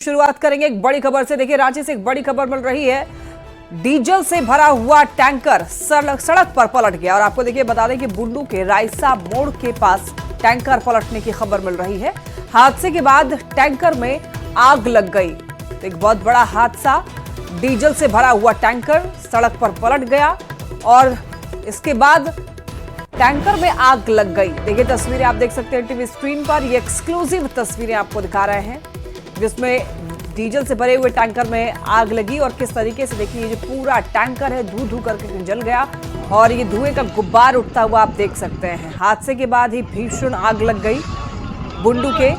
शुरुआत करेंगे एक बड़ी खबर से। देखिए, रांची से एक बड़ी खबर मिल रही है। डीजल से भरा हुआ टैंकर सड़क पर पलट गया और आपको देखिए बता दें कि बुंडू के रायसा मोड़ के पास टैंकर पलटने की खबर मिल रही है। हादसे के बाद टैंकर में आग लग गई। तो एक बहुत बड़ा हादसा, डीजल से भरा हुआ टैंकर सड़क पर पलट गया और इसके बाद टैंकर में आग लग गई। देखिए तस्वीरें आप देख सकते हैं टीवी स्क्रीन पर। ये एक्सक्लूसिव तस्वीरें आपको दिखा रहे हैं जिसमें डीजल से भरे हुए टैंकर में आग लगी और किस तरीके से देखिए ये जो पूरा टैंकर है धू धू करके जल गया और ये धुएं का गुब्बार उठता हुआ आप देख सकते हैं। हादसे के बाद ही भीषण आग लग गई। बुंडू के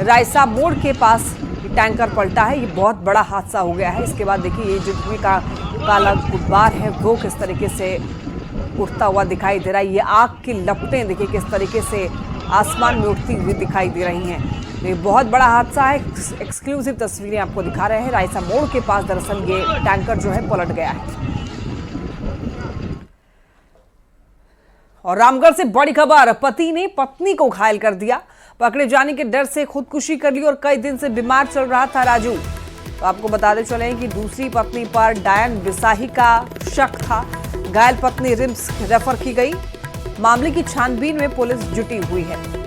रायसा मोड़ के पास ये टैंकर पलटा है। ये बहुत बड़ा हादसा हो गया है। इसके बाद देखिए ये जो धुएं का काला गुब्बार है वो किस तरीके से उठता हुआ दिखाई दे रहा है। ये आग की लपटें देखिए किस तरीके से आसमान में उठती हुई दिखाई दे रही हैं। ये बहुत बड़ा हादसा है। एक्सक्लूसिव तस्वीरें आपको दिखा रहे हैं। रायसा मोड़ के पास दरअसल ये टैंकर जो है पलट गया है। और रामगढ़ से बड़ी खबर, पति ने पत्नी को घायल कर दिया। पकड़े जाने के डर से खुदकुशी कर ली और कई दिन से बीमार चल रहा था राजू। तो आपको बताते चले कि दूसरी पत्नी पर डायन बिसाही का शक था। घायल पत्नी रिम्स रेफर की गई। मामले की छानबीन में पुलिस जुटी हुई है।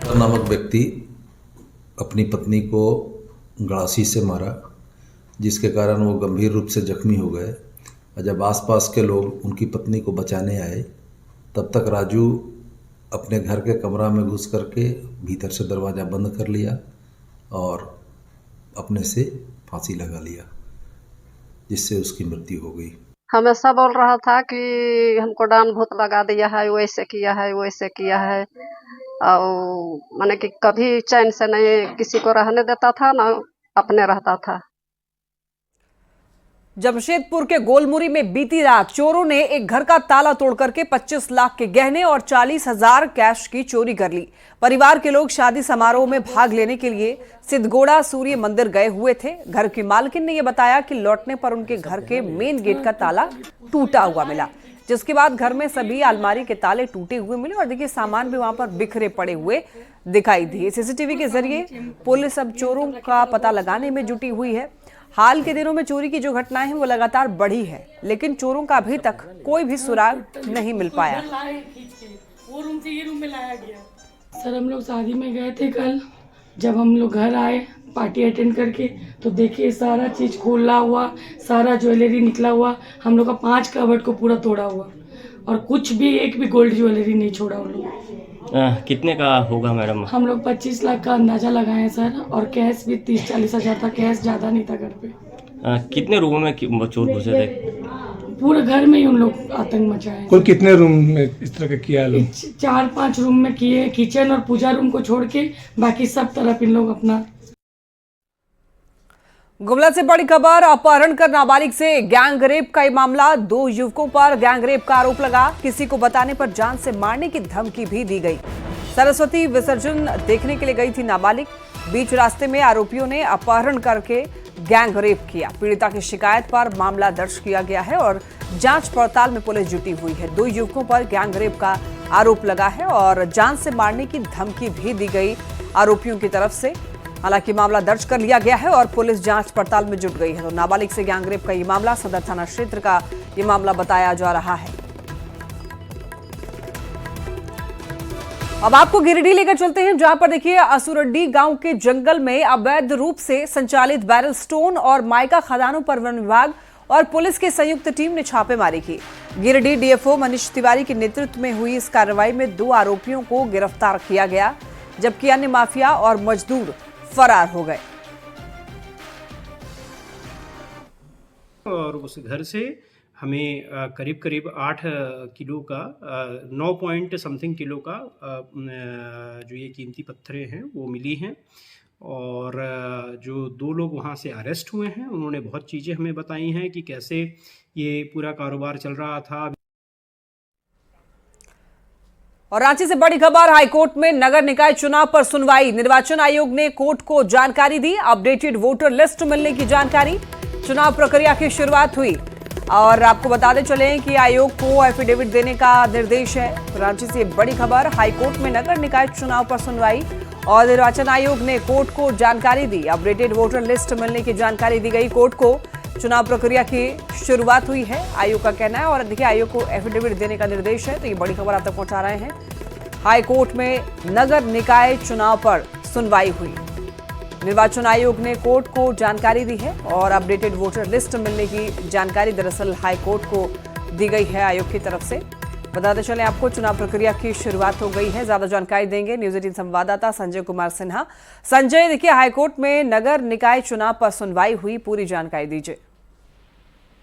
नामक व्यक्ति अपनी पत्नी को गड़ासी से मारा, जिसके कारण वो गंभीर रूप से जख्मी हो गए। और जब आसपास के लोग उनकी पत्नी को बचाने आए तब तक राजू अपने घर के कमरा में घुस करके भीतर से दरवाज़ा बंद कर लिया और अपने से फांसी लगा लिया, जिससे उसकी मृत्यु हो गई। हमेशा बोल रहा था कि हमको डान भूत लगा दिया है, वैसे किया है वैसे किया है। और माने कि कभी चैन से नहीं किसी को रहने देता था, ना अपने रहता था। जमशेदपुर के गोलमुरी में बीती रात चोरों ने एक घर का ताला तोड़ करके 25 लाख के गहने और 40,000 कैश की चोरी कर ली। परिवार के लोग शादी समारोह में भाग लेने के लिए सिद्धगोड़ा सूर्य मंदिर गए हुए थे। घर की मालकिन ने यह बताया कि लौटने पर उनके घर के मेन गेट का ताला टूटा हुआ मिला, जिसके बाद घर में सभी अलमारी के ताले टूटे हुए मिले और देखिए सामान भी वहां पर बिखरे पड़े हुए दिखाई दिए। सीसीटीवी के जरिए पुलिस अब चोरों का पता लगाने में जुटी हुई है। हाल के दिनों में चोरी की जो घटनाएं हैं वो लगातार बढ़ी है, लेकिन चोरों का अभी तक कोई भी सुराग नहीं मिल पाया। वो रूम से ये रूम में लाया गया। सर हम लोग शादी में गए थे कल, जब हम लोग घर आए पार्टी अटेंड करके तो देखिए सारा चीज खोला हुआ, सारा ज्वेलरी निकला हुआ। हम लोग का 5 कबर्ड को पूरा तोड़ा हुआ और कुछ भी एक भी गोल्ड ज्वेलरी नहीं छोड़ा उन लोग। कितने का होगा मैडम? हम लोग 25 लाख का अंदाजा लगाए सर, और कैश भी 30-40 हजार था। कैश ज्यादा नहीं था घर पे। कितने रूमों में चोर घुसे थे? पूरे घर में ही उन लोग आतंक मचाए। कुल कितने रूम में इस तरह का किया लोग? 4-5 रूम में किए, किचन और पूजा रूम को छोड़ के बाकी सब तरफ इन लोग अपना। गुमला से बड़ी खबर, अपहरण कर नाबालिग से गैंग रेप का ये मामला। 2 युवकों पर गैंग रेप का आरोप लगा। किसी को बताने पर जान से मारने की धमकी भी दी गई। सरस्वती विसर्जन देखने के लिए गई थी नाबालिग। बीच रास्ते में आरोपियों ने अपहरण करके गैंग रेप किया। पीड़िता की शिकायत पर मामला दर्ज किया गया है और जांच पड़ताल में पुलिस जुटी हुई है। 2 युवकों पर गैंग रेप का आरोप लगा है और जान से मारने की धमकी भी दी गई आरोपियों की तरफ से। हालांकि मामला दर्ज कर लिया गया है और पुलिस जांच पड़ताल में जुट गई है। तो नाबालिग से गैंग रेप का ये मामला, सदर थाना क्षेत्र का ये मामला बताया जा रहा है। अब आपको गिरिडीह लेकर चलते हैं, जहां पर देखिए असुरड्डी गांव के जंगल में अवैध रूप से संचालित बैरल स्टोन और माइका खदानों पर वन विभाग और पुलिस की संयुक्त टीम ने छापेमारी की। गिरिडीह डीएफओ मनीष तिवारी के नेतृत्व में हुई इस कार्रवाई में 2 आरोपियों को गिरफ्तार किया गया, जबकि अन्य माफिया और मजदूर फरार हो गए। और उस घर से हमें करीब करीब 8 किलो का 9 पॉइंट समथिंग किलो का जो ये कीमती पत्थरें हैं वो मिली हैं। और जो 2 लोग वहाँ से अरेस्ट हुए हैं उन्होंने बहुत चीज़ें हमें बताई हैं कि कैसे ये पूरा कारोबार चल रहा था। और रांची से बड़ी खबर, हाईकोर्ट में नगर निकाय चुनाव पर सुनवाई। निर्वाचन आयोग ने कोर्ट को जानकारी दी। अपडेटेड वोटर लिस्ट मिलने की जानकारी। चुनाव प्रक्रिया की शुरुआत हुई। और आपको बताते चलें कि आयोग को एफिडेविट देने का निर्देश है। रांची से बड़ी खबर, हाईकोर्ट में नगर निकाय चुनाव पर सुनवाई और निर्वाचन आयोग ने कोर्ट को जानकारी दी। अपडेटेड वोटर लिस्ट मिलने की जानकारी दी गई कोर्ट को। चुनाव प्रक्रिया की शुरुआत हुई है, आयोग का कहना है। और देखिए, आयोग को एफिडेविट देने का निर्देश है, तो ये बड़ी खबर आप तक पहुंचा रहे हैं। हाईकोर्ट में नगर निकाय चुनाव पर सुनवाई हुई। निर्वाचन आयोग ने कोर्ट को जानकारी दी है और अपडेटेड वोटर लिस्ट मिलने की जानकारी दरअसल हाईकोर्ट को दी गई है आयोग की तरफ से। बताते चलें आपको, चुनाव प्रक्रिया की शुरुआत हो गई है। ज्यादा जानकारी देंगे न्यूज 18 संवाददाता संजय कुमार सिन्हा। संजय, देखिए, हाईकोर्ट में नगर निकाय चुनाव पर सुनवाई हुई, पूरी जानकारी दीजिए।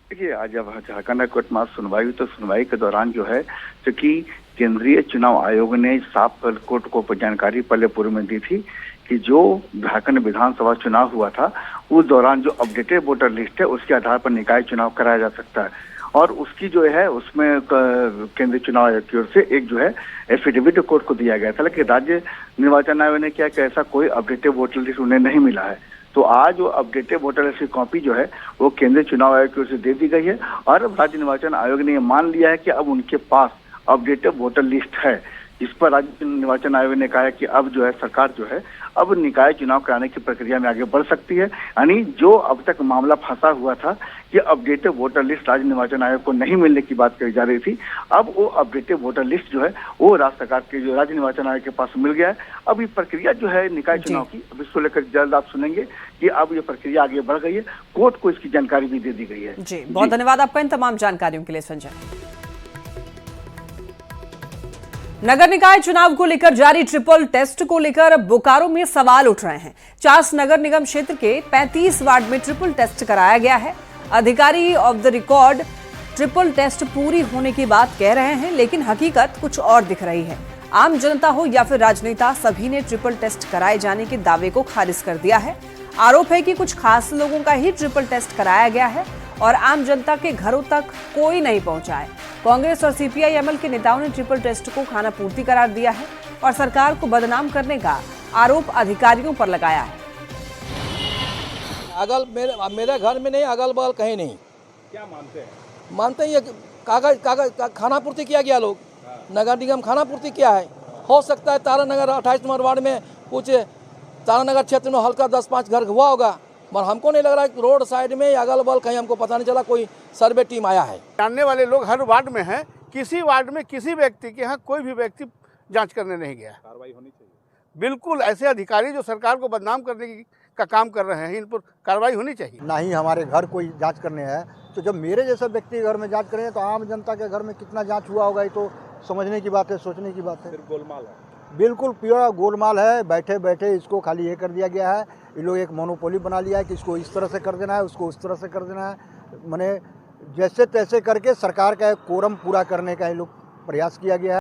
देखिए, आज जब झारखंड हाईकोर्ट में सुनवाई हुई तो सुनवाई के दौरान जो है, क्योंकि केंद्रीय चुनाव आयोग ने साफ कोर्ट को जानकारी पहले पूर्व में दी थी कि जो झारखंड विधानसभा चुनाव हुआ था उस दौरान जो अपडेटेड वोटर लिस्ट है उसके आधार पर निकाय चुनाव कराया जा सकता है। और उसकी जो है उसमें केंद्रीय चुनाव आयोग की ओर से एक जो है एफिडेविट कोर्ट को दिया गया था, लेकिन राज्य निर्वाचन आयोग ने क्या कि ऐसा कोई अपडेटेड वोटर लिस्ट उन्हें नहीं मिला है। तो आज वो अपडेटेड वोटर लिस्ट की कॉपी जो है वो केंद्रीय चुनाव आयोग की ओर से दे दी गई है और राज्य निर्वाचन आयोग ने ये मान लिया है कि अब उनके पास अपडेटेड वोटर लिस्ट है। इस पर राज्य निर्वाचन आयोग ने कहा है कि अब जो है सरकार जो है अब निकाय चुनाव कराने की प्रक्रिया में आगे बढ़ सकती है। यानी जो अब तक मामला फंसा हुआ था कि अपडेटेड वोटर लिस्ट राज्य निर्वाचन आयोग को नहीं मिलने की बात कही जा रही थी, अब वो अपडेटेड वोटर लिस्ट जो है वो राज्य सरकार के जो राज्य निर्वाचन आयोग के पास मिल गया है। अब ये प्रक्रिया जो है निकाय चुनाव की, अब इसको लेकर जल्द आप सुनेंगे कि अब ये प्रक्रिया आगे बढ़ गई है। कोर्ट को इसकी जानकारी भी दे दी गई है। जी, बहुत धन्यवाद आपका इन तमाम जानकारियों के लिए संजय। नगर निकाय चुनाव को लेकर जारी ट्रिपल टेस्ट को लेकर बोकारो में सवाल उठ रहे हैं। चास नगर निगम क्षेत्र के 35 वार्ड में ट्रिपल टेस्ट कराया गया है। अधिकारी off the record triple test पूरी होने की बात कह रहे हैं, लेकिन हकीकत कुछ और दिख रही है। आम जनता हो या फिर राजनेता, सभी ने ट्रिपल टेस्ट कराए जाने के दावे को खारिज कर दिया है। आरोप है कि कुछ खास लोगों का ही ट्रिपल टेस्ट कराया गया है और आम जनता के घरों तक कोई नहीं पहुंचा है। कांग्रेस और सीपीआई-एमएल के नेताओं ने ट्रिपल टेस्ट को खानापूर्ति करार दिया है और सरकार को बदनाम करने का आरोप अधिकारियों पर लगाया है। मेरे घर में नहीं, अगल बगल कहीं नहीं। क्या मानते हैं? मानते हैं कागज खानापूर्ति किया गया, लोग नगर निगम खानापूर्ति किया है। हो सकता है तारानगर 28 नंबर वार्ड में कुछ तारानगर क्षेत्र में हल्का 10-5 घर हुआ होगा, मगर हमको नहीं लग रहा है रोड साइड में या अगल बगल कहीं हमको पता नहीं चला कोई सर्वे टीम आया है। जानने वाले लोग हर वार्ड में हैं, किसी वार्ड में किसी व्यक्ति के यहाँ कोई भी व्यक्ति जांच करने नहीं गया। कार्रवाई होनी चाहिए। बिल्कुल, ऐसे अधिकारी जो सरकार को बदनाम करने का काम कर रहे हैं इन पर कार्रवाई होनी चाहिए। ना ही हमारे घर कोई जांच करने है, तो जब मेरे जैसे व्यक्ति घर में जांच करें तो आम जनता के घर में कितना जांच हुआ होगा, ये तो समझने की बात है, सोचने की बात है। गोलमाल है, बिल्कुल प्योर गोलमाल है। बैठे बैठे इसको खाली ये कर दिया गया है। ये लोग एक मोनोपोली बना लिया है कि इसको इस तरह से कर देना है, उसको उस तरह से कर देना है। माने जैसे तैसे करके सरकार का एक कोरम पूरा करने का ये लोग प्रयास किया गया है।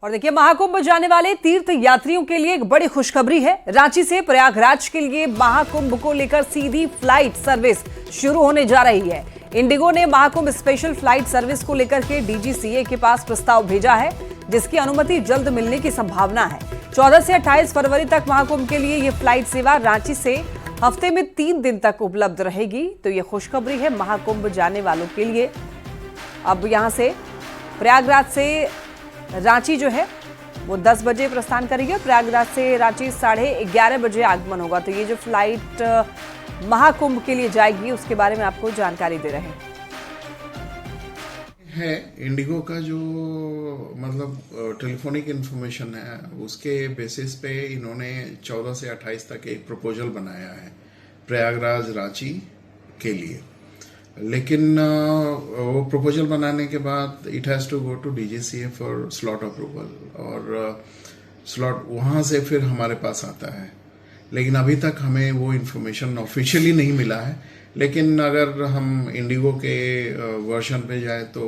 और देखिए, महाकुंभ जाने वाले तीर्थ यात्रियों के लिए एक बड़ी खुशखबरी है। रांची से प्रयागराज के लिए महाकुंभ को लेकर सीधी फ्लाइट सर्विस शुरू होने जा रही है। इंडिगो ने महाकुंभ स्पेशल फ्लाइट सर्विस को लेकर के डीजीसीए के पास प्रस्ताव भेजा है, जिसकी अनुमति जल्द मिलने की संभावना है। 14 से 28 फरवरी तक महाकुंभ के लिए ये फ्लाइट सेवा रांची से हफ्ते में 3 दिन तक उपलब्ध रहेगी। तो ये खुशखबरी है महाकुंभ जाने वालों के लिए। अब यहां से प्रयागराज से रांची जो है वो 10 बजे प्रस्थान करेगी और प्रयागराज से रांची 11:30 बजे आगमन होगा। तो ये जो फ्लाइट महाकुंभ के लिए जाएगी उसके बारे में आपको जानकारी दे रहे हैं। इंडिगो का जो मतलब टेलीफोनिक इन्फॉर्मेशन है उसके बेसिस पे इन्होंने 14 से 28 तक एक प्रपोजल बनाया है प्रयागराज रांची के लिए, लेकिन वो प्रपोजल बनाने के बाद it has to go to DGCA for slot approval और स्लॉट वहाँ से फिर हमारे पास आता है। लेकिन अभी तक हमें वो इन्फॉर्मेशन ऑफिशियली नहीं मिला है, लेकिन अगर हम इंडिगो के वर्जन पे जाए तो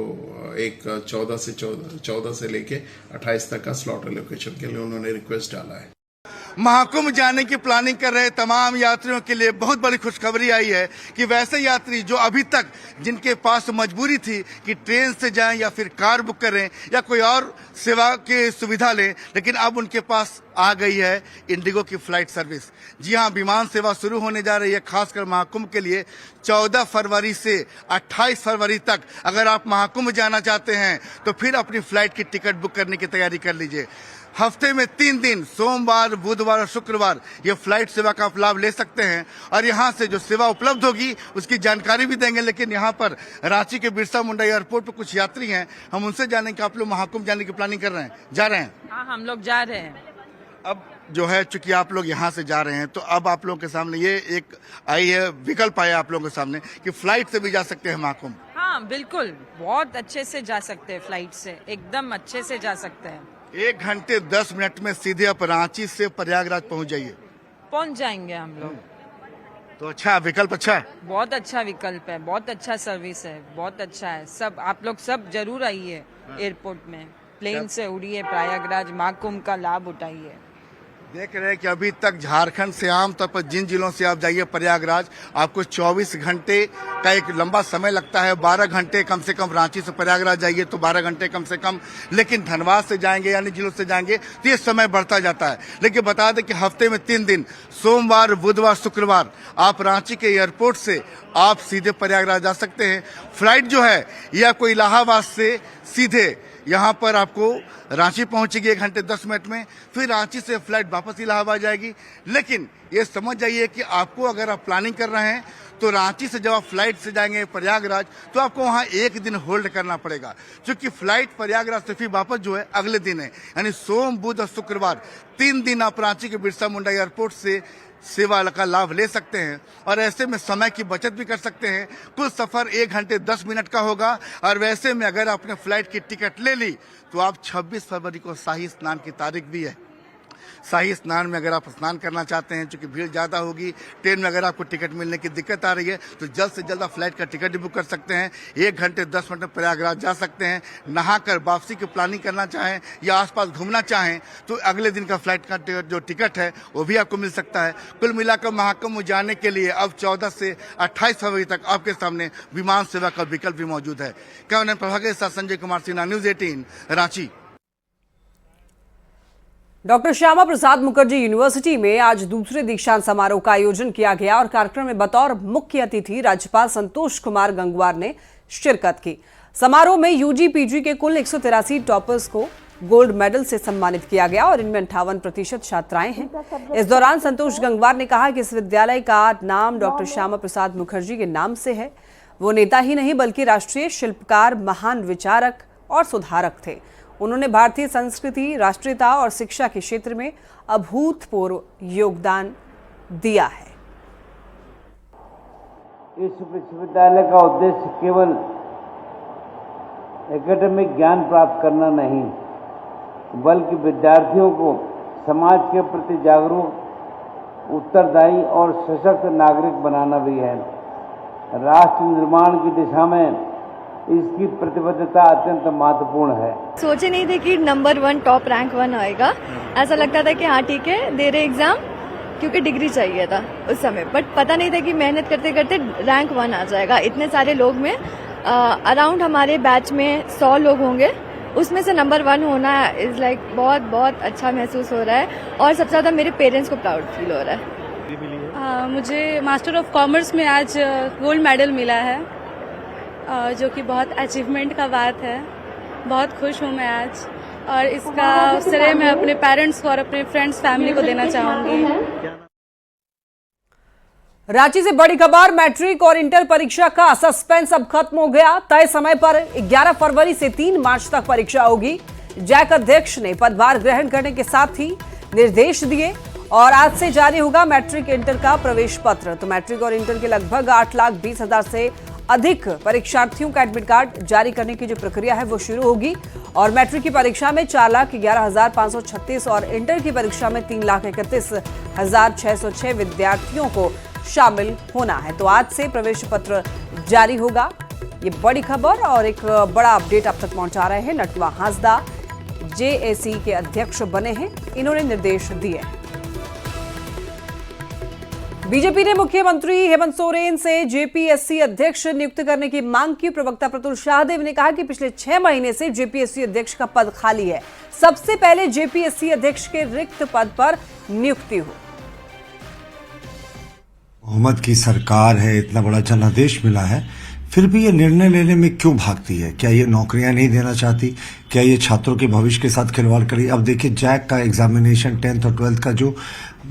एक 14 से लेके 28 तक का स्लॉट एलोकेशन के लिए उन्होंने रिक्वेस्ट डाला है। महाकुंभ जाने की प्लानिंग कर रहे तमाम यात्रियों के लिए बहुत बड़ी खुशखबरी आई है कि वैसे यात्री जो अभी तक जिनके पास मजबूरी थी कि ट्रेन से जाएं या फिर कार बुक करें या कोई और सेवा की सुविधा लें, लेकिन अब उनके पास आ गई है इंडिगो की फ्लाइट सर्विस। जी हाँ, विमान सेवा शुरू होने जा रही है, खासकर महाकुंभ के लिए। 14 फरवरी से 28 फरवरी तक अगर आप महाकुंभ जाना चाहते हैं तो फिर अपनी फ्लाइट की टिकट बुक करने की तैयारी कर लीजिए। हफ्ते में 3 दिन, सोमवार, बुधवार और शुक्रवार, ये फ्लाइट सेवा का आप लाभ ले सकते हैं। और यहाँ से जो सेवा उपलब्ध होगी उसकी जानकारी भी देंगे। लेकिन यहाँ पर रांची के बिरसा मुंडा एयरपोर्ट पर कुछ यात्री हैं, हम उनसे जानेंगे कि आप लोग महाकुंभ जाने की प्लानिंग कर रहे हैं, जा रहे हैं? हाँ, हम लोग जा रहे हैं। अब जो है, चूंकि आप लोग यहाँ से जा रहे हैं तो अब आप लोगों के सामने ये एक आई है, विकल्प आया आप लोगों के सामने कि फ्लाइट से भी जा सकते हैं महाकुंभ। हाँ बिल्कुल, बहुत अच्छे से जा सकते हैं, फ्लाइट से एकदम अच्छे से जा सकते हैं। 1 घंटे 10 मिनट में सीधे आप रांची से प्रयागराज पहुँच जाइए। पहुँच जाएंगे हम लोग। तो अच्छा विकल्प, अच्छा है, बहुत अच्छा विकल्प है, बहुत अच्छा सर्विस है, बहुत अच्छा है। सब आप लोग सब जरूर आइए एयरपोर्ट में, प्लेन से उड़िए, प्रयागराज महाकुंभ का लाभ उठाइए। देख रहे हैं कि अभी तक झारखंड से आमतौर पर जिन जिलों से आप जाइए प्रयागराज, आपको 24 घंटे का एक लंबा समय लगता है। 12 घंटे कम से कम रांची से प्रयागराज जाइए तो 12 घंटे कम से कम, लेकिन धनबाद से जाएंगे यानी जिलों से जाएंगे तो ये समय बढ़ता जाता है। लेकिन बता दें कि हफ्ते में 3 दिन, सोमवार, बुधवार, शुक्रवार, आप रांची के एयरपोर्ट से आप सीधे प्रयागराज जा सकते हैं। फ्लाइट जो है यह आपको इलाहाबाद से सीधे यहाँ पर आपको रांची पहुंचेगी 1 घंटे 10 मिनट में, फिर रांची से फ्लाइट वापस इलाहाबाद जाएगी। लेकिन ये समझ जाइए कि आपको अगर आप प्लानिंग कर रहे हैं तो रांची से जब आप फ्लाइट से जाएंगे प्रयागराज तो आपको वहाँ 1 दिन होल्ड करना पड़ेगा, क्योंकि फ्लाइट प्रयागराज से फिर वापस जो है अगले दिन है। यानी सोम, बुध और शुक्रवार 3 दिन आप रांची के बिरसा मुंडा एयरपोर्ट से सेवा का लाभ ले सकते हैं और ऐसे में समय की बचत भी कर सकते हैं। कुल सफर 1 घंटे 10 मिनट का होगा। और वैसे में अगर आपने फ्लाइट की टिकट ले ली तो आप 26 फरवरी को शाही स्नान की तारीख भी है। शाही स्नान में अगर आप स्नान करना चाहते हैं, चूंकि भीड़ ज़्यादा होगी, ट्रेन में अगर आपको टिकट मिलने की दिक्कत आ रही है तो जल्द से जल्द आप फ्लाइट का टिकट भी बुक कर सकते हैं। 1 घंटे 10 मिनट में प्रयागराज जा सकते हैं। नहाकर वापसी की प्लानिंग करना चाहें या आसपास घूमना चाहें तो अगले दिन का फ्लाइट का जो टिकट है वो भी आपको मिल सकता है। कुल मिलाकर महाकुंभ जाने के लिए अब 14 से 28 फरवरी तक आपके सामने विमान सेवा का विकल्प भी मौजूद है। कैमरामैन प्रभाकर के साथ Sanjay Kumar Sinha, news 18 Ranchi. Doctor Shyama Prasad Mukherjee university में आज दूसरे दीक्षांत समारोह का आयोजन किया गया और कार्यक्रम में बतौर मुख्य अतिथि राज्यपाल संतोष कुमार गंगवार ने शिरकत की। समारोह में यूजी पीजी के कुल 183 टॉपर्स को गोल्ड मेडल से सम्मानित किया गया और इनमें 58% छात्राएं हैं। इस दौरान संतोष गंगवार ने कहा कि इस विद्यालय का नाम डॉक्टर श्यामा प्रसाद मुखर्जी के नाम से है। वो नेता ही नहीं बल्कि राष्ट्रीय शिल्पकार, महान विचारक और सुधारक थे। उन्होंने भारतीय संस्कृति, राष्ट्रीयता और शिक्षा के क्षेत्र में अभूतपूर्व योगदान दिया है। इस विश्वविद्यालय का उद्देश्य केवल एकेडमिक ज्ञान प्राप्त करना नहीं, बल्कि विद्यार्थियों को समाज के प्रति जागरूक, उत्तरदायी और सशक्त नागरिक बनाना भी है। राष्ट्र निर्माण की दिशा में इसकी प्रतिबद्धता अत्यंत महत्वपूर्ण है। सोचे नहीं थे कि नंबर 1 टॉप रैंक 1 आएगा। ऐसा लगता था कि हाँ ठीक है, दे रहे एग्जाम, क्योंकि डिग्री चाहिए था उस समय, बट पता नहीं था कि मेहनत करते करते रैंक 1 आ जाएगा। इतने सारे लोग में अराउंड हमारे बैच में 100 लोग होंगे, उसमें से नंबर 1 होना इज लाइक बहुत बहुत अच्छा महसूस हो रहा है और सबसे ज्यादा मेरे पेरेंट्स को प्राउड फील हो रहा है। मुझे मास्टर ऑफ कॉमर्स में आज गोल्ड मेडल मिला है, जो कि बहुत अचीवमेंट का बात है। बहुत खुश हूँ मैं आज, और इसका श्रेय मैं अपने पेरेंट्स को और अपने फ्रेंड्स फैमिली को देना चाहूंगी। रांची से बड़ी खबर, मैट्रिक और इंटर परीक्षा का सस्पेंस अब खत्म हो गया। तय समय पर 11 फरवरी से 3 मार्च तक परीक्षा होगी। जैक अध्यक्ष ने पदभार ग्रहण करने के साथ ही निर्देश दिए और आज से जारी होगा मैट्रिक इंटर का प्रवेश पत्र। तो मैट्रिक और इंटर के लगभग 8,20,000 से अधिक परीक्षार्थियों का एडमिट कार्ड जारी करने की जो प्रक्रिया है वो शुरू होगी और मैट्रिक की परीक्षा में 4,11,536 और इंटर की परीक्षा में 3,31,606 विद्यार्थियों को शामिल होना है। तो आज से प्रवेश पत्र जारी होगा। ये बड़ी खबर और एक बड़ा अपडेट अब तक पहुंचा रहे हैं नटवा हांसदा, जेएसी के अध्यक्ष बने हैं। इन्होंने निर्देश दिए हैं। बीजेपी ने मुख्यमंत्री हेमंत सोरेन से जेपीएससी अध्यक्ष नियुक्त करने की मांग की। प्रवक्ता प्रतुल शाहदेव ने कहा कि पिछले 6 महीने से जेपीएससी अध्यक्ष का पद खाली है, सबसे पहले जेपीएससी अध्यक्ष के रिक्त पद पर नियुक्ति हो। हुकूमत की सरकार है, इतना बड़ा जनादेश मिला है, फिर भी ये निर्णय लेने में क्यों भागती है? क्या ये नौकरियां नहीं देना चाहती? क्या ये छात्रों के भविष्य के साथ खिलवाड़ करी? अब देखिए जैक का एग्जामिनेशन 10th और 12th का जो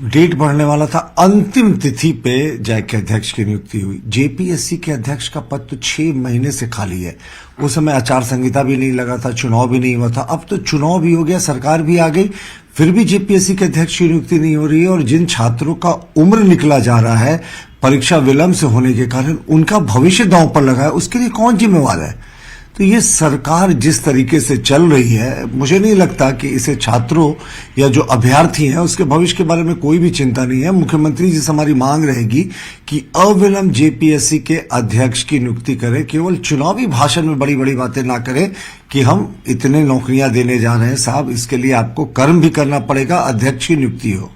डेट बढ़ने वाला था, अंतिम तिथि पे जैक के अध्यक्ष की नियुक्ति हुई। जेपीएससी के अध्यक्ष का पद तो 6 महीने से खाली है। उस समय आचार संहिता भी नहीं लगा था, चुनाव भी नहीं हुआ था। अब तो चुनाव भी हो गया, सरकार भी आ गई, फिर भी जेपीएससी के अध्यक्ष की नियुक्ति नहीं हो रही है। और जिन छात्रों का उम्र निकला जा रहा है परीक्षा विलंब से होने के कारण, उनका भविष्य दांव पर लगा है, उसके लिए कौन जिम्मेवार है? तो ये सरकार जिस तरीके से चल रही है, मुझे नहीं लगता कि इसे छात्रों या जो अभ्यर्थी हैं उसके भविष्य के बारे में कोई भी चिंता नहीं है। मुख्यमंत्री जी से हमारी मांग रहेगी कि अविलंब जेपीएससी के अध्यक्ष की नियुक्ति करें, केवल चुनावी भाषण में बड़ी बड़ी बातें ना करें कि हम इतने नौकरियां देने जा रहे हैं। साहब, इसके लिए आपको कर्म भी करना पड़ेगा, अध्यक्ष की नियुक्ति हो।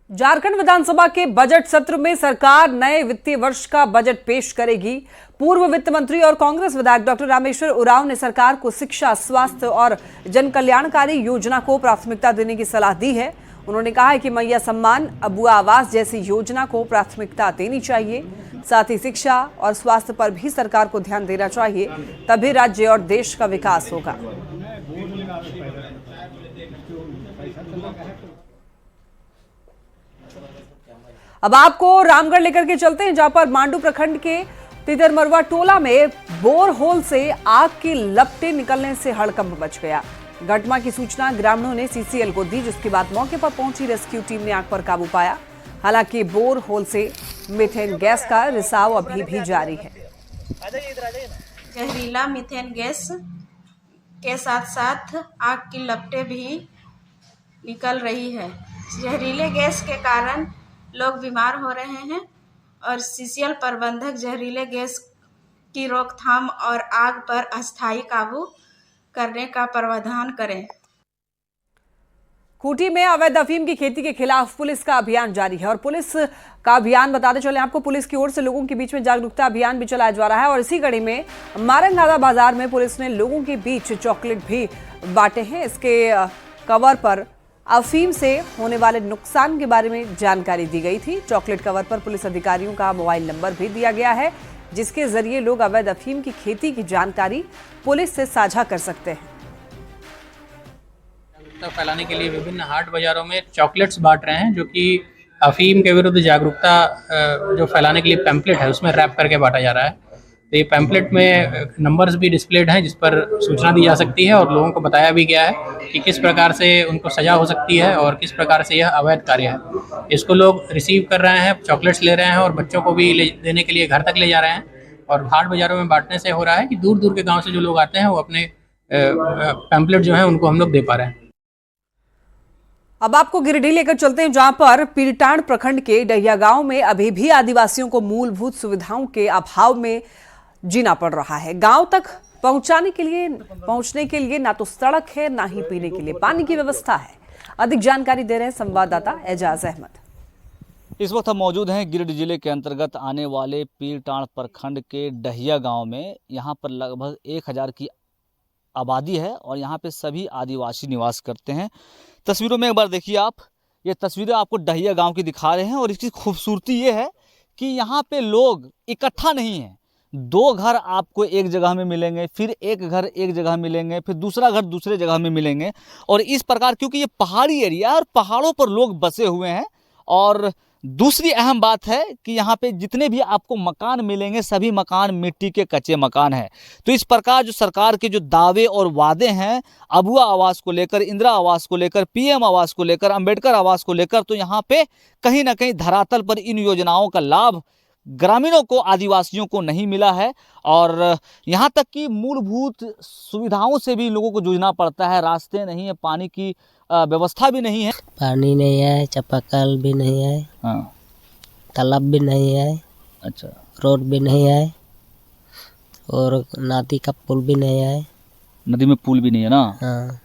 झारखंड विधानसभा के बजट सत्र में सरकार नए वित्तीय वर्ष का बजट पेश करेगी। पूर्व वित्त मंत्री और कांग्रेस विधायक डॉक्टर रामेश्वर उरांव ने सरकार को शिक्षा, स्वास्थ्य और जन कल्याणकारी योजना को प्राथमिकता देने की सलाह दी है। उन्होंने कहा है कि मैया सम्मान, अबुआ आवास जैसी योजना को प्राथमिकता देनी चाहिए। साथ ही शिक्षा और स्वास्थ्य पर भी सरकार को ध्यान देना चाहिए, तभी राज्य और देश का विकास होगा। अब आपको रामगढ़ लेकर के चलते हैं, जहां पर मांडू प्रखंड के तितरमरवा टोला में बोर होल से आग की लपटें निकलने से हड़कंप मच गया। घटना की सूचना ग्रामीणों ने सीसीएल को दी, जिसके बाद मौके पर पहुंची रेस्क्यू टीम ने आग पर काबू पाया। हालांकि बोर होल से मीथेन गैस का रिसाव अभी भी जारी है। जहरीला मीथेन गैस के साथ साथ आग की लपटें भी निकल रही है। जहरीले गैस के कारण लोग बीमार हो रहे हैं और सीसीएल प्रबंधक जहरीले गैस की रोकथाम और आग पर अस्थायी काबू करने का प्रावधान करें। खूंटी में अवैध अफीम की खेती के खिलाफ पुलिस का अभियान जारी है और पुलिस का अभियान बताते चले आपको, पुलिस की ओर से लोगों के बीच में जागरूकता अभियान भी चलाया जा रहा है। और इसी कड़ी में मारंगनादा बाजार में पुलिस ने लोगों के बीच चॉकलेट भी बांटे हैं। इसके कवर पर अफीम से होने वाले नुकसान के बारे में जानकारी दी गई थी। चॉकलेट कवर पर पुलिस अधिकारियों का मोबाइल नंबर भी दिया गया है, जिसके जरिए लोग अवैध अफीम की खेती की जानकारी पुलिस से साझा कर सकते हैं। जागरूकता फैलाने के लिए विभिन्न हाट बाजारों में चॉकलेट्स बांट रहे हैं, जो कि अफीम के विरुद्ध जागरूकता जो फैलाने के लिए पैम्पलेट है उसमें रैप करके बांटा जा रहा है। तो ये पैम्पलेट में नंबर्स भी डिस्प्लेड हैं जिस पर सूचना दी जा सकती है और लोगों को बताया भी गया है कि किस प्रकार से उनको सजा हो सकती है और किस प्रकार से यह अवैध कार्य है। इसको लोग रिसीव कर रहे हैं, चॉकलेट्स ले रहे हैं और बच्चों को भी देने के लिए घर तक ले जा रहे हैं। और हाट बाजारों में बांटने से हो रहा है कि दूर दूर के गाँव से जो लोग आते हैं वो अपने पैम्पलेट जो है उनको हम लोग दे पा रहे हैं। अब आपको गिरिडीह लेकर चलते हैं, जहां पर पीरटांड प्रखंड के डहिया गांव में अभी भी आदिवासियों को मूलभूत सुविधाओं के अभाव में जीना पड़ रहा है। गांव तक पहुंचने के लिए ना तो सड़क है, ना ही पीने के लिए पानी की व्यवस्था है। अधिक जानकारी दे रहे हैं संवाददाता एजाज अहमद। इस वक्त हम मौजूद हैं गिरिडीह जिले के अंतर्गत आने वाले पीरटांड प्रखंड के डहिया गांव में। यहां पर लगभग 1000 की आबादी है और यहाँ पे सभी आदिवासी निवास करते हैं। तस्वीरों में एक बार देखिए आप, ये तस्वीरें आपको डहिया गांव की दिखा रहे हैं और इसकी खूबसूरती ये है कि यहाँ पे लोग इकट्ठा नहीं हैं। 2 घर आपको एक जगह में मिलेंगे, फिर एक घर एक जगह मिलेंगे, फिर दूसरा घर दूसरे जगह में मिलेंगे और इस प्रकार, क्योंकि ये पहाड़ी एरिया है और पहाड़ों पर लोग बसे हुए हैं। और दूसरी अहम बात है कि यहाँ पे जितने भी आपको मकान मिलेंगे सभी मकान मिट्टी के कच्चे मकान हैं। तो इस प्रकार जो सरकार के जो दावे और वादे हैं अबुआ आवास को लेकर, इंदिरा आवास को लेकर, पीएम आवास को लेकर, अंबेडकर आवास को लेकर, तो यहाँ पे कहीं ना कहीं धरातल पर इन योजनाओं का लाभ ग्रामीणों को, आदिवासियों को नहीं मिला है। और यहाँ तक कि मूलभूत सुविधाओं से भी लोगों को जूझना पड़ता है। रास्ते नहीं है, पानी की व्यवस्था भी नहीं है, पानी नहीं है, चापाकल भी नहीं है, हाँ, तालाब भी नहीं है, अच्छा, रोड भी नहीं है और नदी का पुल भी नहीं है। नदी में पुल भी नहीं है ना? हाँ।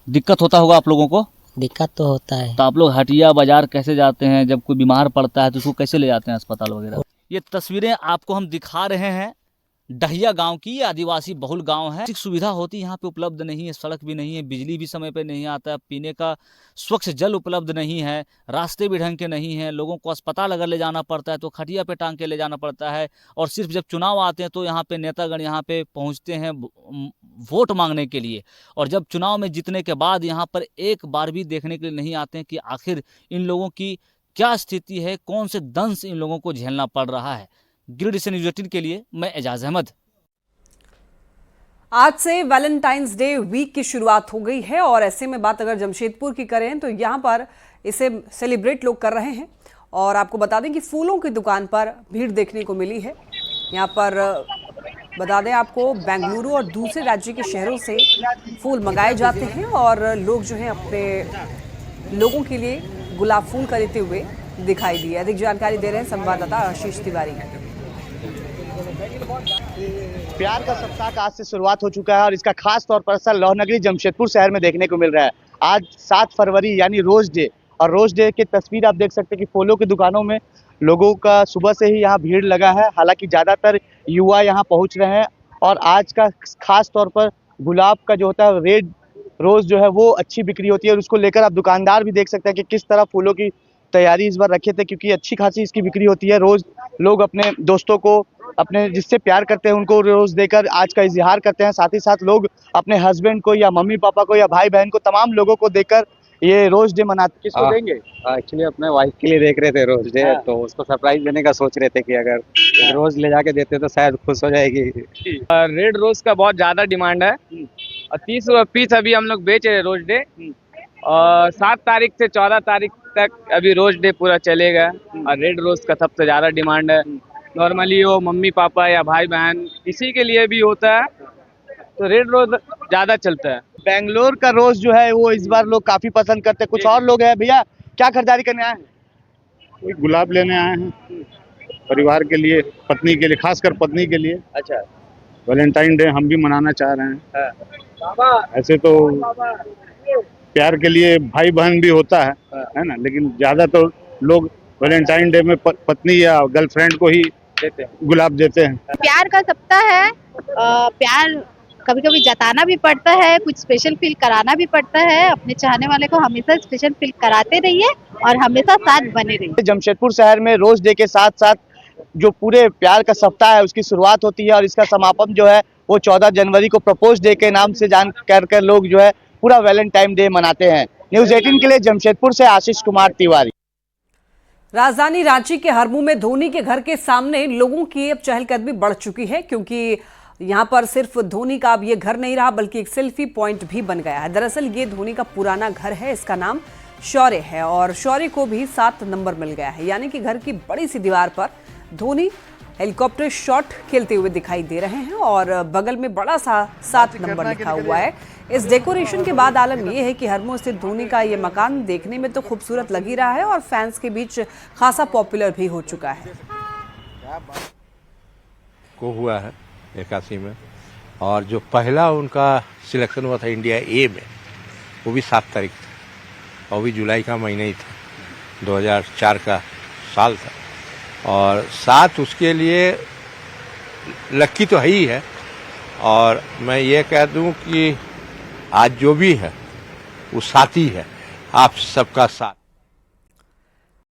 दिक्कत होता होगा आप लोगों को? दिक्कत तो होता है। तो आप लोग हटिया बाजार कैसे जाते हैं? जब कोई बीमार पड़ता है तो उसको कैसे ले जाते हैं अस्पताल वगैरह? ये तस्वीरें आपको हम दिखा रहे हैं डहिया गांव की। ये आदिवासी बहुल गांव है। सुविधा होती यहाँ पे उपलब्ध नहीं है, सड़क भी नहीं है, बिजली भी समय पे नहीं आता, पीने का स्वच्छ जल उपलब्ध नहीं है, रास्ते भी ढंग के नहीं हैं। लोगों को अस्पताल अगर ले जाना पड़ता है तो खटिया पे टांग के ले जाना पड़ता है। और सिर्फ जब चुनाव आते हैं तो यहाँ पे नेतागण यहाँ पे पहुँचते हैं वोट मांगने के लिए, और जब चुनाव में जीतने के बाद यहाँ पर एक बार भी देखने के लिए नहीं आते हैं कि आखिर इन लोगों की क्या स्थिति है, कौन से दंश इन लोगों को झेलना पड़ रहा है। गिरिडीह से न्यूज़ 18 के लिए मैं एजाज अहमद। आज से वैलेंटाइंस डे वीक की शुरुआत हो गई है और ऐसे में बात अगर जमशेदपुर की करें तो यहाँ पर इसे सेलिब्रेट लोग कर रहे हैं। और आपको बता दें कि फूलों की दुकान पर भीड़ देखने को मिली है। यहाँ पर बता दें आपको बेंगलुरु और दूसरे राज्य के शहरों से फूल मंगाए जाते हैं और लोग जो है अपने लोगों के लिए गुलाब फूल खरीदते हुए दिखाई दिए। अधिक जानकारी दे रहे हैं संवाददाता आशीष तिवारी। प्यार का सप्ताह का आज से शुरुआत हो चुका है और इसका खास तौर पर असर लोहनगरी जमशेदपुर शहर में देखने को मिल रहा है। आज 7 फरवरी यानी रोज डे, और रोज डे की तस्वीर आप देख सकते हैं कि फूलों की दुकानों में लोगों का सुबह से ही यहाँ भीड़ लगा है। हालांकि ज़्यादातर युवा यहाँ पहुँच रहे हैं और आज का खास तौर पर गुलाब का जो होता है रेड रोज जो है वो अच्छी बिक्री होती है और उसको लेकर आप दुकानदार भी देख सकते हैं कि किस तरह फूलों की तैयारी इस बार रखे थे, क्योंकि अच्छी खासी इसकी बिक्री होती है। रोज लोग अपने दोस्तों को, अपने जिससे प्यार करते हैं उनको रोज देकर आज का इजहार करते हैं। साथ ही साथ लोग अपने हस्बैंड को या मम्मी पापा को या भाई बहन को, तमाम लोगों को देकर ये रोज डे मनाते। किसको देंगे? एक्चुअली अपने वाइफ के लिए देख रहे थे रोज डे, तो उसको सरप्राइज देने का सोच रहे थे कि अगर रोज ले जाके देते तो शायद खुश हो जाएगी। रेड रोज का बहुत ज्यादा डिमांड है और 30 रुपये पीस अभी हम लोग बेच रहे हैं रोज डे, और 7 तारीख से 14 तारीख तक अभी रोज डे पूरा चलेगा। और रेड रोज का सबसे ज्यादा डिमांड है। नॉर्मली वो मम्मी पापा या भाई बहन किसी के लिए भी होता है तो रेड रोज ज्यादा चलता है। बेंगलोर का रोज जो है वो इस बार लोग काफी पसंद करते हैं। कुछ और लोग हैं। भैया क्या खरीदारी करने आए हैं? कोई गुलाब लेने आए हैं परिवार के लिए, पत्नी के लिए, खासकर पत्नी के लिए। अच्छा, वैलेंटाइन डे हम भी मनाना चाह रहे हैं। ऐसे तो प्यार के लिए भाई बहन भी होता है ना, लेकिन ज्यादा तो लोग वैलेंटाइन डे में पत्नी या गर्लफ्रेंड को ही गुलाब देते हैं। प्यार का सप्ताह है। प्यार कभी कभी जताना भी पड़ता है, कुछ स्पेशल फील कराना भी पड़ता है। अपने चाहने वाले को हमेशा स्पेशल फील कराते रहिए और हमेशा साथ बने रहिए। जमशेदपुर शहर में रोज डे के साथ साथ जो पूरे प्यार का सप्ताह है उसकी शुरुआत होती है और इसका समापन जो है वो 14 जनवरी को प्रपोज डे के नाम से जान कर लोग जो है पूरा वैलेंटाइन डे मनाते हैं। न्यूज़ 18 के लिए जमशेदपुर से आशीष कुमार तिवारी। राजधानी रांची के हरमू में धोनी के घर के सामने लोगों की अब चहलकदमी बढ़ चुकी है, क्योंकि यहाँ पर सिर्फ धोनी का अब ये घर नहीं रहा बल्कि एक सेल्फी पॉइंट भी बन गया है। दरअसल ये धोनी का पुराना घर है, इसका नाम शौर्य है और शौर्य को भी 7 नंबर मिल गया है। यानी कि घर की बड़ी सी दीवार पर धोनी हेलीकॉप्टर शॉट खेलते हुए दिखाई दे रहे हैं और बगल में बड़ा सा 7 नंबर लिखा हुआ है। इस डेकोरेशन के बाद आलम यह है कि हरमू स्थित धोनी का ये मकान देखने में तो खूबसूरत लग ही रहा है और फैंस के बीच खासा पॉपुलर भी हो चुका है। को हुआ है 81 में, और जो पहला उनका सिलेक्शन हुआ था इंडिया ए में वो भी 7 तारीख था और भी जुलाई का महीना ही था, 2004 का साल था। और 7 उसके लिए लक्की तो है ही है। और मैं ये कह दूं कि आज जो भी है वो साथी है, आप सबका साथ।